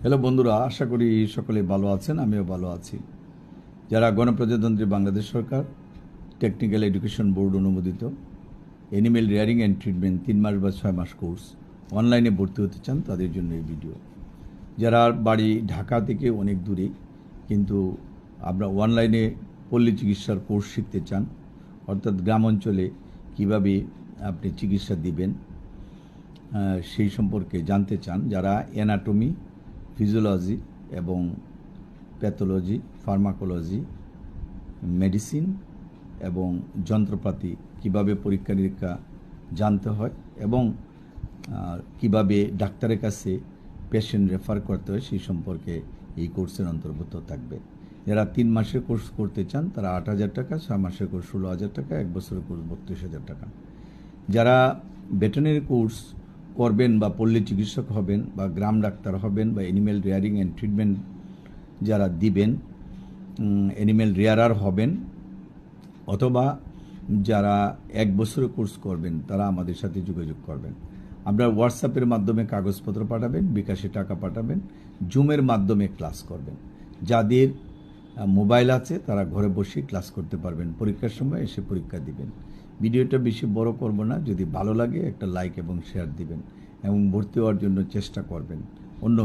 Hello বন্ধুরা, আশা করি সকলে ভালো আছেন। আমিও ভালো আছি। যারা গণপ্রজাতন্ত্রী বাংলাদেশ সরকার টেকনিক্যাল এডুকেশন বোর্ড অনুমোদিত অ্যানিমেল রেয়ারিং অ্যান্ড ট্রিটমেন্ট 3 মাস বা 6 মাস কোর্স অনলাইনে ভর্তি হতে চান, তাদের জন্য এই ভিডিও। যারা বাড়ি ঢাকা থেকে অনেক দূরে, কিন্তু আমরা অনলাইনে পল্লী চিকিৎসার কোর্স শিখতে চান, অর্থাৎ গ্রাম অঞ্চলে কীভাবে আপনি চিকিৎসা দিবেন সেই সম্পর্কে জানতে চান, যারা অ্যানাটমি, ফিজিওলজি এবং প্যাথোলজি, ফার্মাকোলজি, মেডিসিন এবং যন্ত্রপাতি কিভাবে পরীক্ষা নিরীক্ষা জানতে হয় এবং কিভাবে ডাক্তারের কাছে পেশেন্ট রেফার করতে হয় সেই সম্পর্কে এই কোর্সের অন্তর্ভুক্ত থাকবে। যারা 3 মাসের কোর্স করতে চান তারা 8,000 টাকা, 6 মাসের কোর্স 16,000 টাকা, 1 বছরের কোর্স 32,000 টাকা। যারা ভেটেরিনারি কোর্স করবেন বা পল্লী চিকিৎসক হবেন বা গ্রাম ডাক্তার হবেন বা অ্যানিমেল রেয়ারিং অ্যান্ড ট্রিটমেন্ট যারা দিবেন, অ্যানিমেল রেয়ারার হবেন, অথবা যারা 1 বছরের কোর্স করবেন তারা আমাদের সাথে যোগাযোগ করবেন। আপনার হোয়াটসঅ্যাপের মাধ্যমে কাগজপত্র পাঠাবেন, বিকাশে টাকা পাঠাবেন, জুমের মাধ্যমে ক্লাস করবেন। যাদের মোবাইল আছে তারা ঘরে বসে ক্লাস করতে পারবেন, পরীক্ষার সময় এসে পরীক্ষা দিবেন। ভিডিওটা বেশি বড় করব না, যদি ভালো লাগে একটা লাইক এবং শেয়ার দিবেন এবং ভর্তি হওয়ার জন্য চেষ্টা করবেন। অন্য